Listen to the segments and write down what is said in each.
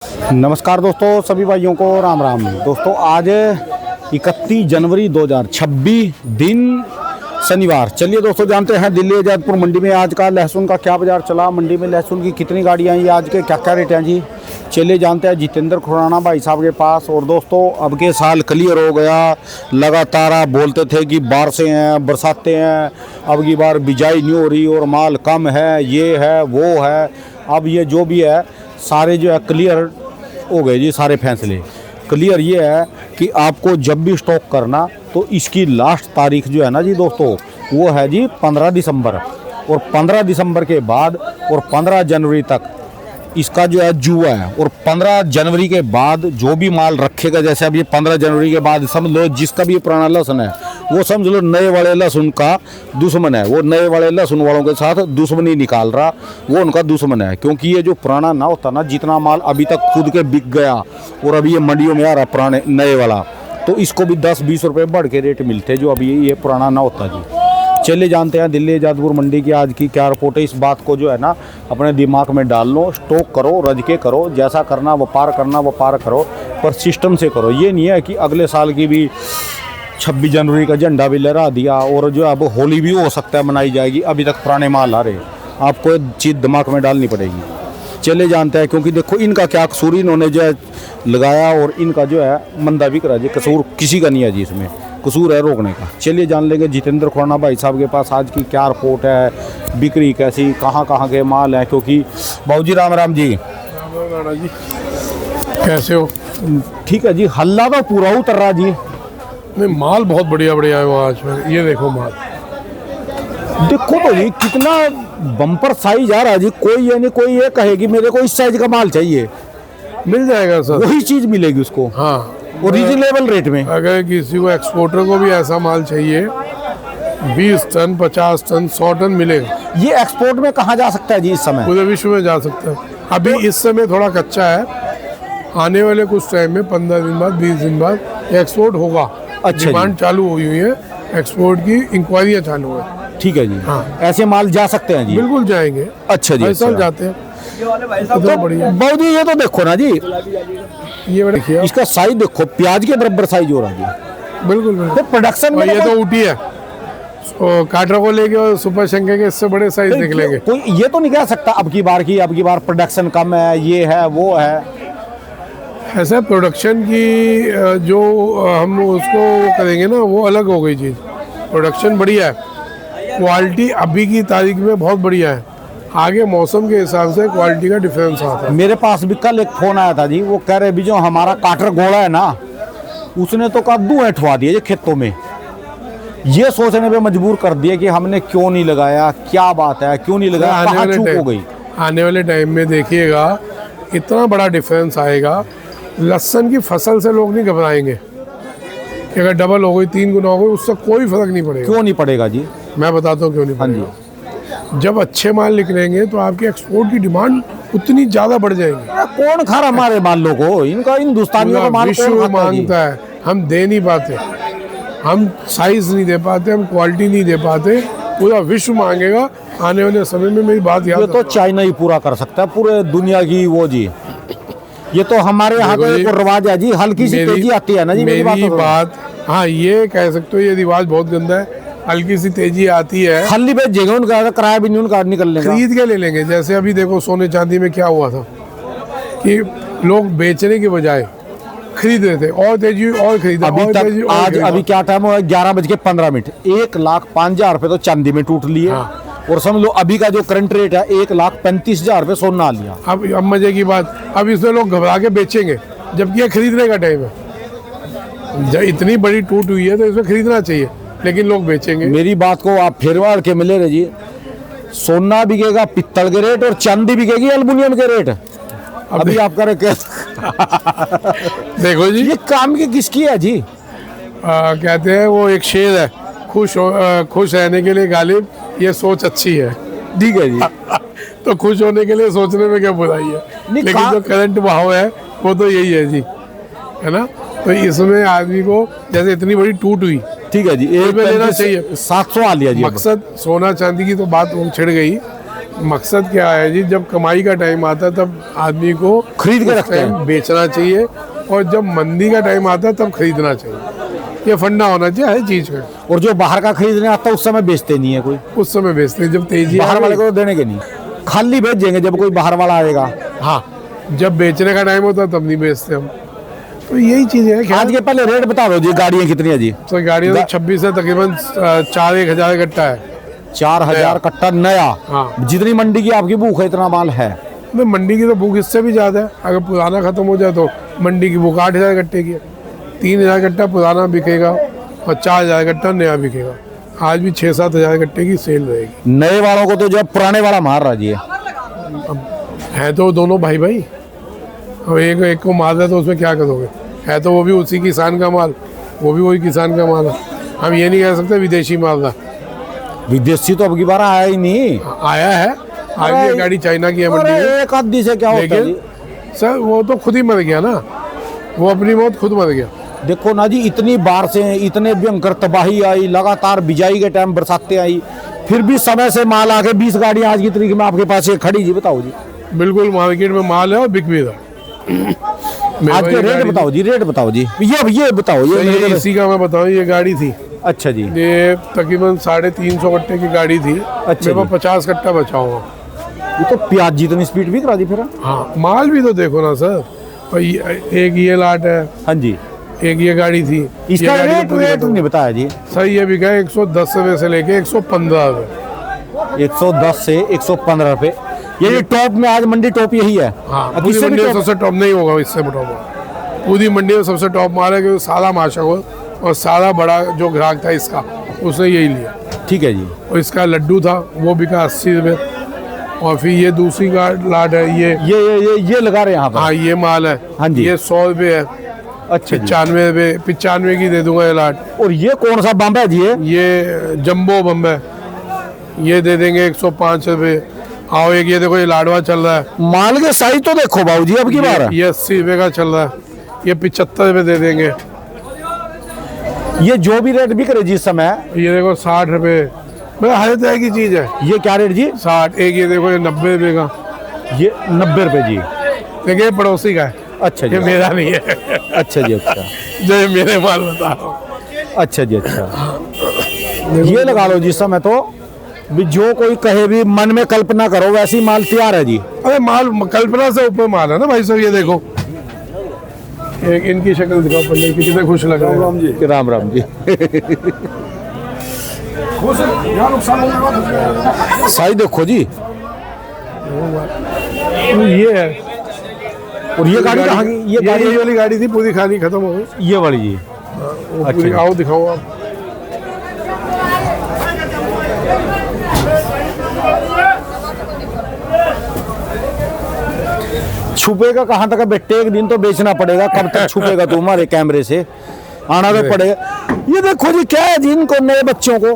नमस्कार दोस्तों, सभी भाइयों को राम राम। दोस्तों आज 31 जनवरी 2026 दिन शनिवार। चलिए दोस्तों जानते हैं दिल्ली आजादपुर मंडी में आज का लहसुन का क्या बाजार चला, मंडी में लहसुन की कितनी गाड़ियाँ आई, आज के क्या क्या रेट हैं जी। चलिए जानते हैं जितेंद्र खुराना भाई साहब के पास। और दोस्तों अब के साल क्लियर हो गया, लगातार आप बोलते थे कि बारिशें हैं, बरसातें हैं, अब की बार बिजाई नहीं हो रही और माल कम है, ये है वो है। अब ये जो भी है सारे जो है क्लियर हो गए जी, सारे फैसले क्लियर। ये है कि आपको जब भी स्टॉक करना तो इसकी लास्ट तारीख जो है ना जी दोस्तों, वो है जी 15 दिसंबर। और 15 दिसंबर के बाद और 15 जनवरी तक इसका जो है जुआ है। और 15 जनवरी के बाद जो भी माल रखेगा, जैसे अब ये 15 जनवरी के बाद समझ लो जिसका भी पुराना लहसुन है वो समझ लो नए वाले लहसुन का दुश्मन है। वो नए वाले लहसुन वालों के साथ दुश्मनी निकाल रहा, वो उनका दुश्मन है। क्योंकि ये जो पुराना ना होता ना, जितना माल अभी तक खुद के बिक गया और अभी ये मंडियों में आ रहा पुराने नए वाला, तो इसको भी 10-20 रुपये बढ़ के रेट मिलते जो अभी ये पुराना ना होता जी। चलिए जानते हैं दिल्ली आजादपुर मंडी की आज की क्या रिपोर्ट है। इस बात को जो है ना अपने दिमाग में डाल लो, स्टॉक करो, रज के करो, जैसा करना व्यापार करो, पर सिस्टम से करो। ये नहीं है कि अगले साल की भी 26 जनवरी का झंडा भी लहरा दिया और जो अब होली भी हो सकता है मनाई जाएगी, अभी तक पुराने माल आ रहे। आपको एक चीज़ दिमाग में डालनी पड़ेगी। चले जानते हैं, क्योंकि देखो इनका क्या कसूर, इन्होंने जो है लगाया और इनका जो है मंदा भी करा जी। कसूर किसी का नहीं है जी, इसमें कसूर है रोकने का। चलिए जान लेंगे जितेंद्र खुराना भाई साहब के पास आज की क्या रिपोर्ट है, बिक्री कैसी, कहाँ कहाँ के माल हैं। क्योंकि बाबू जी राम राम जी। राणा जी कैसे हो? ठीक है जी, हल्ला तो पूरा उतर रहा जी। नहीं, माल बहुत बढ़िया बढ़िया है वो आज में। ये देखो माल, देखो तो जी कितना बम्पर साइज आ रहा है जी। कोई ये नहीं कोई ये कहे कि मेरे को इस साइज का माल चाहिए, मिल जाएगा सर, वही चीज मिलेगी उसको। हाँ, और रीजनेबल रेट में। अगर किसी को एक्सपोर्टर को भी ऐसा माल चाहिए 20 टन 50 टन 100 टन मिलेगा। ये एक्सपोर्ट में कहाँ जा सकता है जी इस समय? पूरे विश्व में जा सकता है। अभी इस समय थोड़ा कच्चा है, आने वाले कुछ टाइम में 15 दिन बाद 20 दिन बाद एक्सपोर्ट होगा। अच्छा, डिमांड चालू हुई है, एक्सपोर्ट की इंक्वायरियाँ चालू है। ठीक है जी, हाँ। ऐसे माल जा सकते हैं जी? बिल्कुल जाएंगे। अच्छा जी, हर साल अच्छा। जाते हैं। तो बढ़िया बाबू जी ये तो देखो ना जी, ये देखिए इसका साइज देखो, प्याज के बराबर साइज हो रहा है जी। बिल्कुल बिल्कुल। तो प्रोडक्शन में और ये तो ऊटी है, काटरा को लेके और सुपर शंकर के इससे बड़े साइज निकलेंगे। कोई ये तो नहीं कह सकता अब की बार प्रोडक्शन कम है, ये है वो है। ऐसा प्रोडक्शन की जो हम उसको करेंगे ना, वो अलग हो गई चीज़। प्रोडक्शन बढ़िया है, क्वालिटी अभी की तारीख में बहुत बढ़िया है। आगे मौसम के हिसाब से क्वालिटी का डिफरेंस आता है। मेरे पास भी कल एक फोन आया था जी, वो कह रहे भी जो हमारा काटर घोड़ा है ना, उसने तो कद्दू ऐठवा दिए ये खेतों में। ये सोचने पे मजबूर कर दिया कि हमने क्यों नहीं लगाया, क्या बात है, क्यों नहीं लगाया, कहाँ चूक हो गई। आने वाले टाइम में देखिएगा इतना बड़ा डिफरेंस आएगा। लहसुन की फसल से लोग नहीं घबराएंगे कि अगर डबल हो गई 3 गुना हो गई, उससे कोई फर्क नहीं पड़ेगा। क्यों नहीं पड़ेगा जी? मैं बताता हूँ क्यों नहीं हाँ पड़ेगा। जब अच्छे माल निकलेंगे तो आपकी एक्सपोर्ट की डिमांड उतनी ज्यादा बढ़ जाएगी। कौन खा रहा हमारे मालों को? इनका हिंदुस्तानियों का माल विश्व कौन खाता है जी? मांगता है, हम दे नहीं पाते, हम साइज नहीं दे पाते, हम क्वालिटी नहीं दे पाते। पूरा विश्व मांगेगा आने वाले समय में। मेरी बात याद ये तो चाइना ही पूरा कर सकता है पूरे दुनिया की वो जी। ये तो हमारे यहाँ का एक रिवाज है जी, हल्की सी तेजी आती है ना जी। मेरी बात बात, हाँ ये कह सकते हो, ये रिवाज बहुत गंदा है। हल्की सी तेजी आती है, खाली पे जगह उनका किराया भी नहीं उनका निकल लेगा, खरीद के ले लेंगे। जैसे अभी देखो सोने चांदी में क्या हुआ था कि लोग बेचने के बजाय खरीद रहे थे, और तेजी और खरीदा। अभी तक आज अभी क्या टाइम हुआ है? 11:15। 1,05,000 रुपये तो चांदी में टूट लिए। हाँ। और समझ लो अभी का जो करंट रेट है 1,35,000 रुपये सोना लिया। अब मजे की बात, अब इसमें लोग घबरा के बेचेंगे, जबकि ये खरीदने का टाइम है। जब इतनी बड़ी टूट हुई है तो इसमें खरीदना चाहिए, लेकिन लोग बेचेंगे। मेरी बात को आप फिर वाड़ के मिले रहे जी, सोना बिकेगा पित्तल के रेट और चांदी बिकेगी एल्युमिनियम के रेट। अभी आप करे देखो जी, ये काम की किसकी है जी? कहते हैं वो एक शेर है, खुश रहने के लिए गालिब ये सोच अच्छी है। ठीक है जी। तो खुश होने के लिए सोचने में क्या बुराई है, लेकिन जो करंट भाव है वो तो यही है जी, है ना। तो इसमें आदमी को जैसे इतनी बड़ी टूट हुई, ठीक है जी, एक में लेना चाहिए। 700 आ लिया जी। मकसद सोना चांदी की तो बात छिड़ गई, मकसद क्या है जी, जब कमाई का टाइम आता है तब आदमी को खरीद के उस रखते हैं। टाइम बेचना चाहिए, और जब मंदी का टाइम आता है तब खरीदना चाहिए। ये फंडा होना चाहिए हर चीज का। और जो बाहर का खरीदने आता है उस समय बेचते नहीं है कोई, उस समय बेचते हैं जब तेजी बाहर वाले आएगी। को तो देने के नहीं, खाली बेच देंगे जब कोई बाहर वाला आएगा। हाँ, जब बेचने का टाइम होता है तब नहीं बेचते हम। तो यही चीज है। आज के पहले रेट बता दो जी, गाड़ियाँ कितनी है जी? तो गाड़ियाँ तो 26 से तकरीबन 4-1 हज़ार कट्टा है। 4000 कट्टा नया। हाँ। जितनी मंडी की आपकी भूख है इतना माल है। नहीं, मंडी की तो भूख इससे भी ज़्यादा है। अगर पुराना ख़त्म हो जाए तो मंडी की भूख 8,000 कट्टे की है। 3,000 कट्टा पुराना बिकेगा और 4,000 कट्टा नया बिकेगा। आज भी 6-7 हज़ार कट्टे की सेल रहेगी। नए वालों को तो जब पुराने वाला मार रहा जी है। है तो दोनों भाई भाई, और एक को मार है तो उसमें क्या करोगे? है तो वो भी उसी किसान का माल, वो भी वही किसान का माल है। हम ये नहीं कह सकते विदेशी माल था। विदेशी तो अब की बार आया ही नहीं। आया है, आगे अरे, ये गाड़ी चाइना की है मंडी अरे में। एक आदमी से क्या होता है लेकिन जी? सर वो तो खुद ही मर गया ना, वो अपनी मौत खुद मर गया। देखो ना जी, इतनी बार से इतने भयंकर तबाही आई, लगातार बिजाई के टाइम बरसातें आई, फिर भी समय से माल आके 20 गाड़ियां आज की तारीख में आपके पास ये खड़ी जी। बताओ जी, बिल्कुल मार्केट में माल है और बिक भी रहा। आज के रेट बताओ जी, रेट बताओ जी। ये बताओ ये ये मेरे को- इसी का मैं बताऊं, ये गाड़ी थी, अच्छा जी, ये तकरीबन 350 कट्टे की गाड़ी थी। अच्छा मेरे जी। को 50 कट्टा बचा हुआ। ये तो प्याज जितनी स्पीड भी करा दी फिर। हाँ, माल भी तो देखो ना सर। और एक ये लाट है, हाँ जी, एक ये गाड़ी थी। इसका ये गाड़ी रेट तो पूरी रेट खत्म। नहीं बताया जी। सर ये बिका है 110 रुपये से लेके 115 रुपये। 110 से 115 रुपए। ये टॉप में आज मंडी टॉप यही है। हाँ, अब पूरी इससे भी मंडी में टॉप- सबसे टॉप नहीं होगा, इससे टॉप। पूरी मंडी में सबसे टॉप माल है, क्योंकि सारा माशागोल और सारा बड़ा जो ग्राहक था इसका, उसने यही लिया। ठीक है जी। और इसका लड्डू था, वो बिका 80 रुपये। और फिर ये दूसरी लाट है, ये लगा रहे हैं यहाँ पर। हाँ, ये माल है। हाँ जी। ये 100 रुपये है। अच्छा जी। 95 रुपये, 95 की दे दूंगा ये लाट। और ये कौन सा बम्ब है जी? ये जंबो बम है, ये दे देंगे 105 रुपये। आओ, एक ये देखो, ये लाडवा चल रहा है, माल के साइज तो देखो बाबूजी अब की बार। ये 80 रुपये का चल रहा है। ये 75 रुपये दे देंगे। ये जो भी रेट बिक रहे जी इस समय, ये देखो 60 रुपये। मतलब हर तरह की चीज़ है। ये क्या रेट जी? 60। एक ये देखो, ये 90 रुपये का। ये 90 रुपए जी। देखिए, ये पड़ोसी का है, अच्छा जी, ये मेरा नहीं है। अच्छा जी, अच्छा जो ये मेरे माल बता रहा हूँ। अच्छा जी, अच्छा। ये लगा लो जी, इस समय तो भी जो कोई कहे भी मन में कल्पना करो वैसी माल तैयार है जी। अरे माल कल्पना से ऊपर माल है ना भाई साहब। ये देखो, एक इनकी शक्ल दिखाओ पंडित की, कितने खुश लग रहे हैं। राम राम जी। साइज देखो जी। ये है। और ये गाड़ी कहाँ की? ये गाड़ी ये वाली गाड़ी थी, पूरी खानी खत्म हो गई। ये वाली जी। वो अच्छा। पूरी, आओ दिखाओ आप। छुपेगा कहाँ तक है बेटे? एक दिन तो बेचना पड़ेगा। कब तक छुपेगा तू हमारे कैमरे से? आना तो पड़ेगा। ये देखो जी, क्या है जी, इनको नए बच्चों को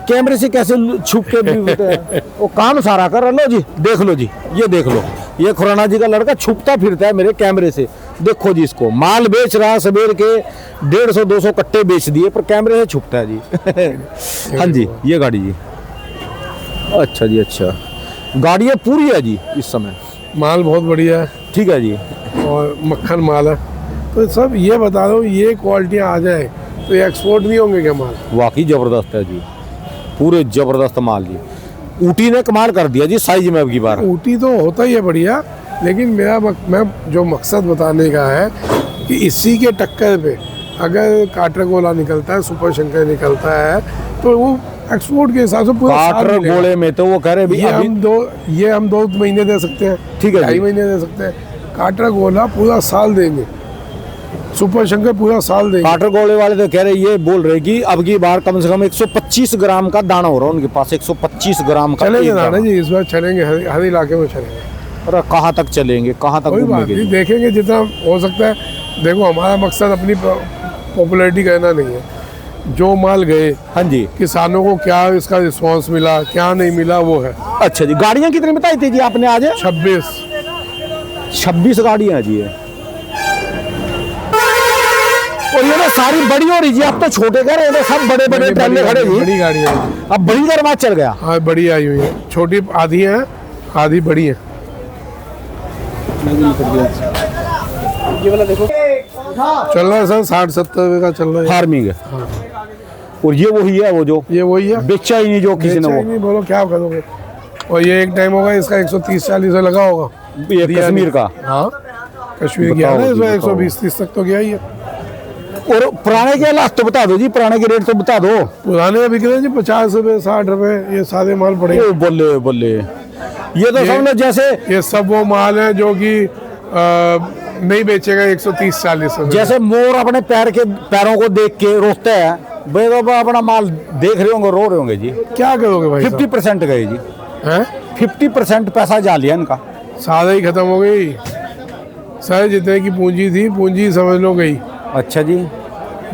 कैमरे से कैसे छुप के भी होते हैं। वो काम सारा कर लो जी। देख लो जी, ये देख लो, ये खुराना जी का लड़का छुपता फिरता है मेरे कैमरे से। देखो जी, इसको माल बेच रहा है, सवेर के 150-200 कट्टे बेच दिए, पर कैमरे से छुपता है जी। हाँ जी, ये गाड़ी जी। अच्छा जी, अच्छा। गाड़ियाँ पूरी है जी इस समय। माल बहुत बढ़िया है ठीक है जी। और मक्खन माल है। तो सब ये बता दो, ये क्वालिटियाँ आ जाए तो ये एक्सपोर्ट नहीं होंगे क्या माल? वाकई जबरदस्त है जी, पूरे जबरदस्त माल जी। ऊटी ने कमाल कर दिया जी साइज में अब की बार। ऊटी तो होता ही है बढ़िया, लेकिन मैं जो मकसद बताने का है कि इसी के टक्कर पे अगर काटरगोला निकलता है, सुपर शंकर निकलता है, तो वो एक्सपोर्ट के हिसाब से पूरा साल काटर मिलेगा। गोले में तो वो कह रहे भी ये अभी हम 2 महीने दे सकते हैं, ठीक है जी। 2.5 महीने दे सकते हैं। काटरगोला पूरा साल देंगे, सुपर शंकर पूरा साल देंगे। काटर गोले वाले तो कह रहे, ये बोल रहे कि अब की बार कम से कम 125 ग्राम का दाना हो रहा है उनके पास। 125 ग्राम का चलेंगे एक ना दाना। जी, इस बार चलेंगे, हर इलाके में चलेंगे। अरे कहाँ तक चलेंगे, कहाँ तक कोई घूमने बात के नहीं, लिए? देखेंगे जितना हो सकता है। देखो, हमारा मकसद अपनी पॉपुलैरिटी कहना नहीं है। जो माल गए, हाँ जी। किसानों को क्या इसका रिस्पांस मिला, क्या नहीं मिला, वो है। अच्छा जी, गाड़ियाँ कितनी बताई थी जी आपने आज? 26 26 गाड़ियाँ हैं जी। और ये तो सारी बड़ी हो रही जी, अब तो छोटे कर रहे थे, सब बड़े बड़े ट्रेलर खड़े जी। बड़ी गाड़ी है, अब बड़ी दरमाद चल गया। हाँ बड़ी आई हुई है, छोटी आधी है, आधी बड़ी है। ये वाला देखो, चल रहा है सर 60-70 रुपए का चल रहा है। फार्मिंग है। और ये वही है वो जो ये वही है, बेचा ही नहीं जो किसी ने बेचा ही वो, नहीं, बोलो क्या करोगे। और ये एक टाइम होगा इसका 130-140 लगा होगा। ये कश्मीर का। हाँ कश्मीर गया ना इसमें 120-130 तक तो गया ही है। और पुराने के हालात तो बता दो जी, पुराने के रेट तो बता दो। पुराने बिक रहे हैं जी 50 रुपए 60 रुपए, ये सारे माल पड़े। ओ बोले बोले, ये तो समझ लो जैसे ये सब वो माल है जो कि नहीं बेचेगा 130-140 रुपए। जैसे मोर अपने पैरों को देख के रोकता है, भाई तो अपना माल देख रहे होंगे, रो रहे होंगे जी। क्या करोगे भाई 50% गए जी, हैं? 50% पैसा जा लिया इनका। सादा ही खत्म हो गई सर, जितने की पूंजी थी पूंजी समझ लो गई। अच्छा जी,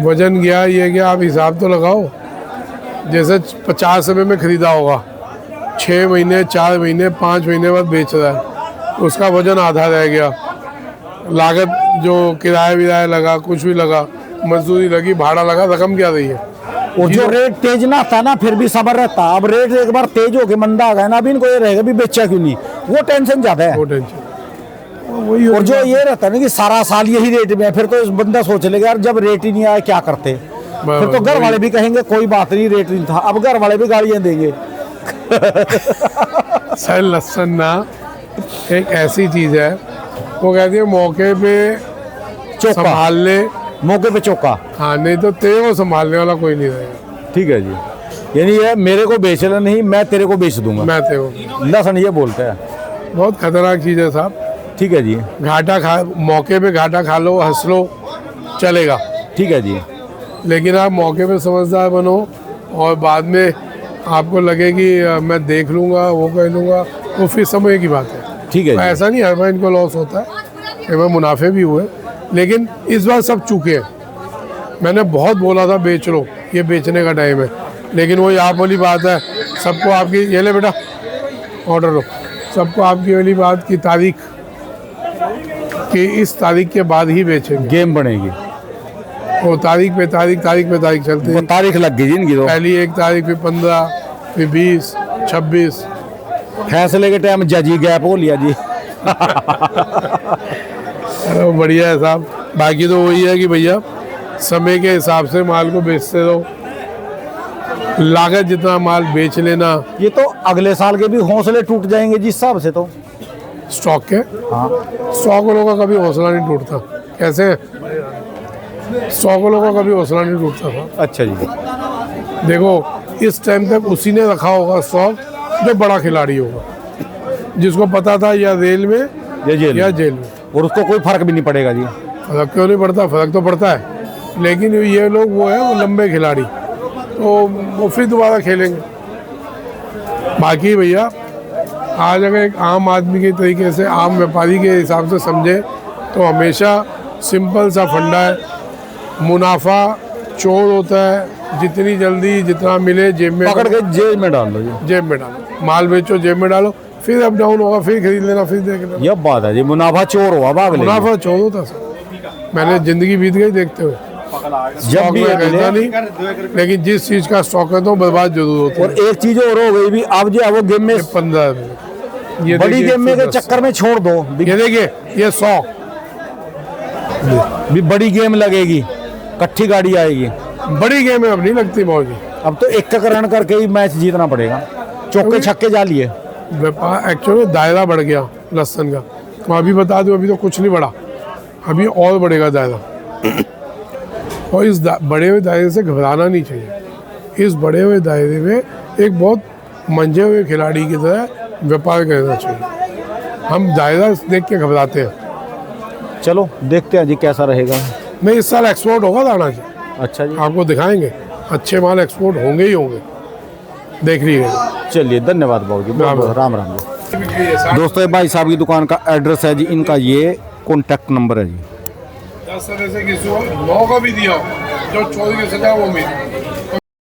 वजन गया, ये गया, आप हिसाब तो लगाओ। जैसे 50 रुपए में खरीदा होगा, 6 महीने 4 महीने 5 महीने बाद बेच रहा है, उसका वजन आधा रह गया। लागत जो किराया विराया लगा, कुछ भी लगा, मजदूरी लगी, भाड़ा लगा, रकम क्या रही है। और जो रेट तेज ना था ना फिर भी सबर रहता, अब रेट एक बार तेज हो के मंदा आ गया ना, अभी इनको ये रहेगा भी बेचा क्यों नहीं, वो टेंशन ज्यादा है। वो टेंशन वही और जो ये रहता है ना कि सारा साल यही रेट में है, फिर तो इस बंदा सोच लेगा यार जब रेट ही नहीं आया क्या करते। फिर तो घर वाले भी कहेंगे कोई बात नहीं, रेट नहीं था, अब घर वाले भी गालियां देंगे। सर लहसुन ना एक ऐसी चीज है, वो कहती है मौके पे चौका, संभाल ले, मौके पे चौका। हाँ नहीं तो तेरे को संभालने वाला कोई नहीं रहेगा। ठीक है जी, यानी ये मेरे को बेचना नहीं, मैं तेरे को बेच दूंगा, मैं तेरे को, लहसुन ये बोलता है। बहुत खतरनाक चीज है साहब। ठीक है जी, घाटा खा, मौके पे घाटा खा लो, हंस लो, चलेगा। ठीक है जी, लेकिन आप मौके पे समझदार बनो और बाद में आपको लगे कि मैं देख लूँगा, वो कह लूँगा, वो फिर समय की बात है। ठीक है जी। ऐसा नहीं हर बार इनको लॉस होता है, कई बार मुनाफे भी हुए, लेकिन इस बार सब चूके हैं। मैंने बहुत बोला था बेच लो, ये बेचने का टाइम है, लेकिन वही आप वाली बात है, सबको आपकी, ये ले बेटा ऑर्डर लो, सबको आपकी वाली बात की तारीख कि इस तारीख के बाद ही बेचेंगे। गेम बनेगी, वो तारीख पे तारीख चलती वो है। तारीख लग गई जी इनकी तो। पहली 1 तारीख, फिर 15, फिर 20, 26। फैसले के टाइम जज ही गैप हो लिया जी। अरे वो बढ़िया है साहब। बाकी तो वही है कि भैया समय के हिसाब से माल को बेचते रहो, लागत जितना माल बेच लेना। ये तो अगले साल के भी हौसले टूट जाएंगे जिस हिसाब से तो। स्टॉक के, हाँ, स्टॉक वालों का कभी हौसला नहीं टूटता। कैसे? स्टॉक वालों का कभी हौसला नहीं टूटता था। अच्छा जी, देखो इस टाइम तक उसी ने रखा होगा स्टॉक जो बड़ा खिलाड़ी होगा, जिसको पता था या रेल में ये जेल या में। जेल में। और उसको कोई फर्क भी नहीं पड़ेगा जी। फर्क क्यों नहीं पड़ता? फर्क तो पड़ता है, लेकिन ये लोग वो है, वो लंबे खिलाड़ी, तो वो फिर दोबारा खेलेंगे। बाकी भैया आज अगर एक आम आदमी के तरीके से, आम व्यापारी के हिसाब से समझे तो हमेशा सिंपल सा फंडा है, मुनाफा चोर होता है, जितनी जल्दी जितना मिले जेब में पकड़ के जेब में डाल दो जी। जेब में डालो, माल बेचो जेब में डालो, फिर अप डाउन होगा, फिर खरीद लेना, फिर देख लेना। यह बात है जी, मुनाफा चोर हुआ भाग लेंगे। मुनाफा चोर होता सर, मैंने जिंदगी बीत गई देखते हुए। जब भी मैं ये कहता मिले। नहीं, लेकिन जिस चीज का स्टॉक है तो बर्बाद जरूर होता और एक चीज और हो गई भी, अब जो है वो गेम में, है। 15 ये बड़ी देखिए, गेम में के 110। चक्कर में छोड़ दो ये देखिए ये 100 भी, बड़ी गेम लगेगी, कट्ठी गाड़ी आएगी। बड़ी गेम है, अब नहीं लगती मौजी। अब तो एक रन करके ही मैच जीतना पड़ेगा, चौके छक्के जा लिए। व्यापार एक्चुअली दायरा बढ़ गया लहसन का। तो अभी बता दूं, अभी तो कुछ नहीं बढ़ा, अभी और बढ़ेगा दायरा। और इस बढ़े हुए दायरे से घबराना नहीं चाहिए। इस बढ़े हुए दायरे में एक बहुत मंझे हुए खिलाड़ी की तरह व्यापार करना चाहिए। हम दायरा देख के घबराते हैं। चलो देखते हैं जी कैसा रहेगा। नहीं, इस साल एक्सपोर्ट होगा दाना जी, अच्छा जी, आपको दिखाएंगे, अच्छे माल एक्सपोर्ट होंगे ही होंगे, देख लीजिएगा। चलिए धन्यवाद बाबू जी, बहुत बहुत राम राम जी। दोस्तों ये भाई साहब की दुकान का एड्रेस है जी, इनका ये कॉन्टैक्ट नंबर है जी। 10 तरह से किसी को 9 का भी दिया जो चोरी की सजा वो मिली, तो